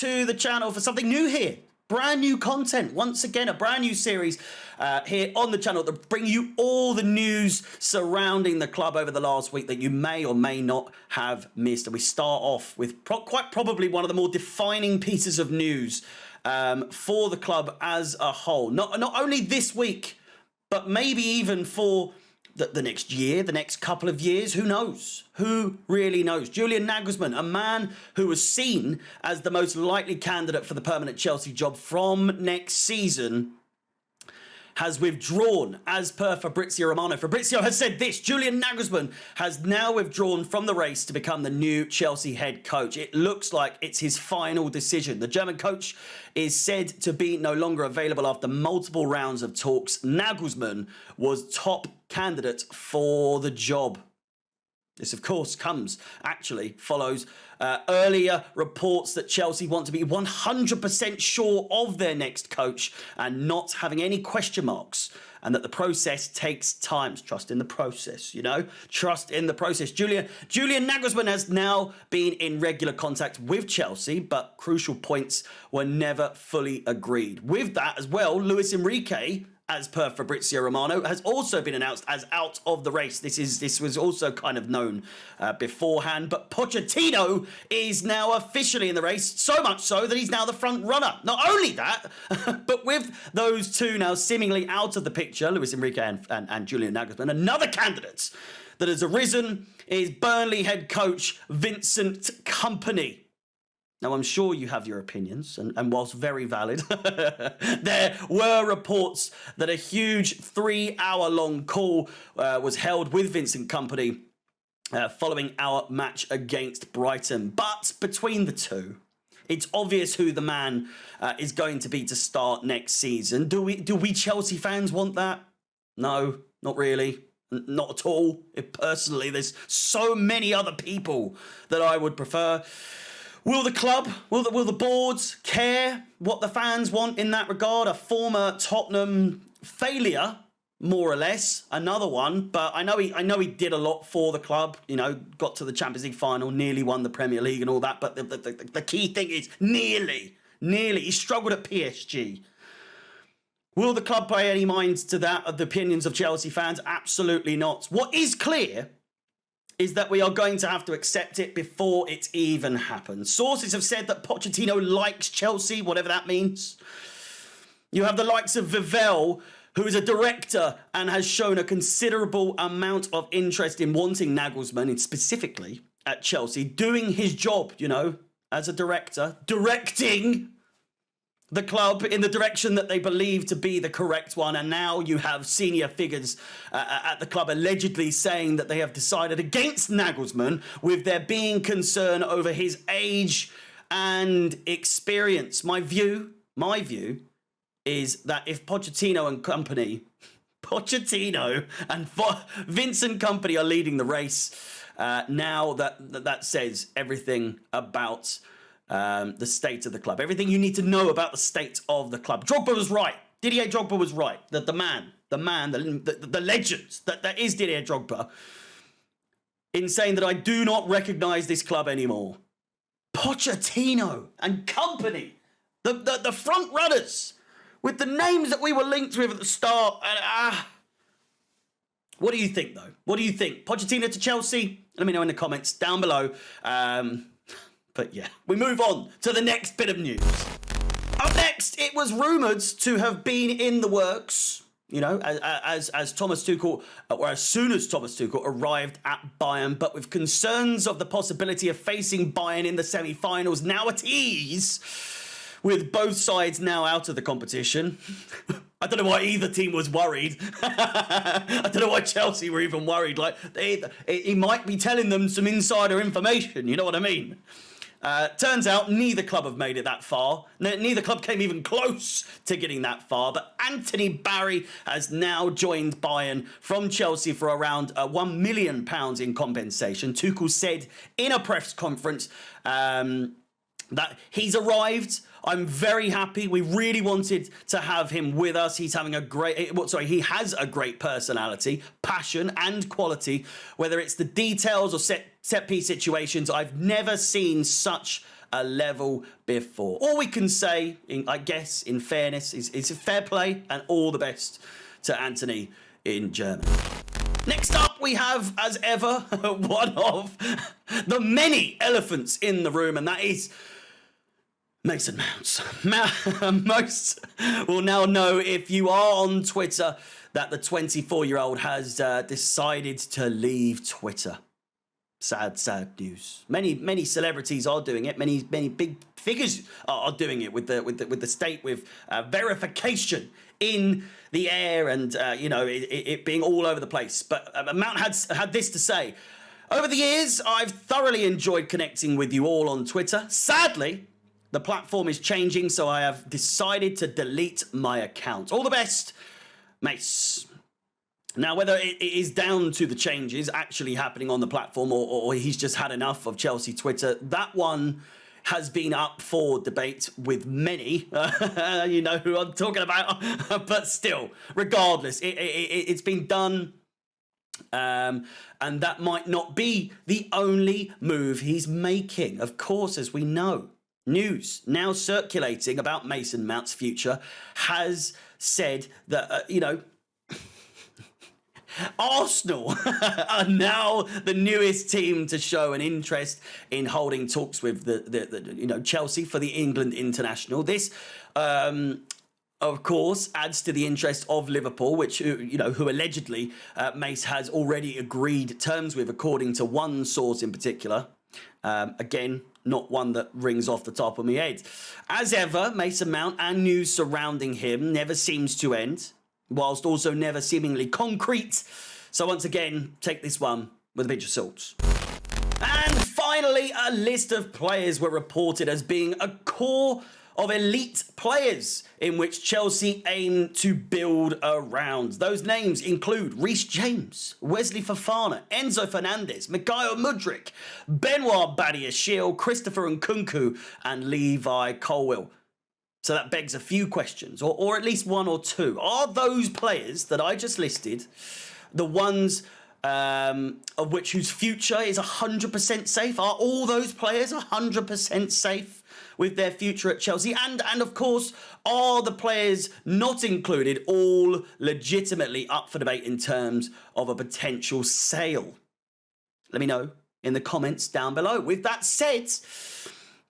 to the channel for something new here. Brand new content. Once again, a brand new series here on the channel to bring you all the news surrounding the club over the last week that you may or may not have missed. And we start off with quite probably one of the more defining pieces of news for the club as a whole. Not only this week, but maybe even for the next year, the next couple of years. Who knows? Who really knows? Julian Nagelsmann, a man who was seen as the most likely candidate for the permanent Chelsea job from next season, has withdrawn, as per Fabrizio Romano. Fabrizio has said this: Julian Nagelsmann has now withdrawn from the race to become the new Chelsea head coach. It looks like it's his final decision. The German coach is said to be no longer available after multiple rounds of talks. Nagelsmann was top candidate for the job. This, of course, follows earlier reports that Chelsea want to be 100% sure of their next coach and not having any question marks, and that the process takes time. Trust in the process, you know? Trust in the process. Julian Nagelsmann has now been in regular contact with Chelsea, but crucial points were never fully agreed. With that as well, Luis Enrique, as per Fabrizio Romano, has also been announced as out of the race. This was also kind of known beforehand, but Pochettino is now officially in the race, so much so that he's now the front runner. Not only that, but with those two now seemingly out of the picture, Luis Enrique and Julian Nagelsmann, another candidate that has arisen is Burnley head coach Vincent Kompany. Now, I'm sure you have your opinions, and whilst very valid, there were reports that a huge 3-hour-long call was held with Vincent Kompany following our match against Brighton. But between the two, it's obvious who the man is going to be to start next season. Do we Chelsea fans want that? No, not really. Not at all. Personally, there's so many other people that I would prefer. Will the club, will the boards care what the fans want in that regard? A former Tottenham failure, more or less, another one. But I know he did a lot for the club. You know, got to the Champions League final, nearly won the Premier League and all that. But the key thing is nearly. He struggled at PSG. Will the club pay any mind to that, of the opinions of Chelsea fans? Absolutely not. What is clear is that we are going to have to accept it before it even happens. Sources have said that Pochettino likes Chelsea, whatever that means. You have the likes of Vivell, who is a director and has shown a considerable amount of interest in wanting Nagelsmann, specifically at Chelsea, doing his job, you know, as a director, directing the club in the direction that they believe to be the correct one. And now you have senior figures at the club allegedly saying that they have decided against Nagelsmann, with there being concern over his age and experience. My view is that if Pochettino and Vincent Kompany are leading the race, now that says everything about the state of the club. Everything you need to know about the state of the club. Drogba was right. Didier Drogba was right. The legend that is Didier Drogba, in saying that I do not recognise this club anymore. Pochettino and Kompany, the front runners, with the names that we were linked with at the start. What do you think, though? What do you think? Pochettino to Chelsea? Let me know in the comments down below. But yeah, we move on to the next bit of news. Up next, it was rumoured to have been in the works, you know, as Thomas Tuchel, or as soon as Thomas Tuchel arrived at Bayern, but with concerns of the possibility of facing Bayern in the semi-finals now at ease, with both sides now out of the competition. I don't know why either team was worried. I don't know why Chelsea were even worried. Like, he might be telling them some insider information, you know what I mean? Turns out neither club have made it that far. Neither club came even close to getting that far. But Anthony Barry has now joined Bayern from Chelsea for around £1 million in compensation. Tuchel said in a press conference that he's arrived I'm very happy. We really wanted to have him with us. He's having a great, he has a great personality, passion and quality, whether it's the details or set piece situations. I've never seen such a level before. All we can say, I guess, in fairness, is fair play and all the best to Anthony in Germany. Next up, we have, as ever, one of the many elephants in the room, and that is Mason Mounts. Most will now know, if you are on Twitter, that the 24-year-old has decided to leave Twitter. Sad, sad news. Many celebrities are doing it. Many big figures are doing it with the state, with verification in the air, and it being all over the place. But Mount had this to say: over the years, I've thoroughly enjoyed connecting with you all on Twitter. Sadly, the platform is changing, so I have decided to delete my account. All the best, Mace. Now, whether it is down to the changes actually happening on the platform, or he's just had enough of Chelsea Twitter, that one has been up for debate with many. You know who I'm talking about. But still, regardless, it's been done. And that might not be the only move he's making. Of course, as we know, news now circulating about Mason Mount's future has said that, Arsenal are now the newest team to show an interest in holding talks with the Chelsea for the England international. This, of course, adds to the interest of Liverpool, which who allegedly Mace has already agreed terms with, according to one source in particular. Again, not one that rings off the top of my head. As ever, Mason Mount and news surrounding him never seems to end, whilst also never seemingly concrete. So once again, take this one with a pinch of salt. And finally, a list of players were reported as being a core of elite players in which Chelsea aim to build around. Those names include Reece James, Wesley Fofana, Enzo Fernandez, Mikhail Mudryk, Benoit Badiashile, Christopher Nkunku, and Levi Colwill. So that begs a few questions, or at least one or two. Are those players that I just listed the ones of which whose future is 100% safe? Are all those players 100% safe with their future at Chelsea? And of course, are the players not included all legitimately up for debate in terms of a potential sale? Let me know in the comments down below. With that said,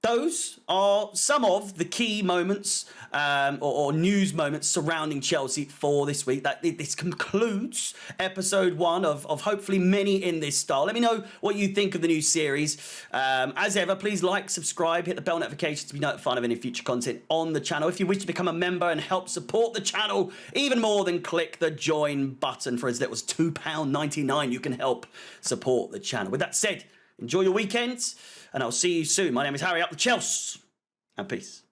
those are some of the key moments or news moments surrounding Chelsea for this week. This concludes episode 1 of hopefully many in this style. Let me know what you think of the new series. As ever, please like, subscribe, hit the bell notifications to be notified of any future content on the channel. If you wish to become a member and help support the channel even more, then click the join button. For as little as £2.99, you can help support the channel. With that said, enjoy your weekend, and I'll see you soon. My name is Harry, up the Chelsea, and peace.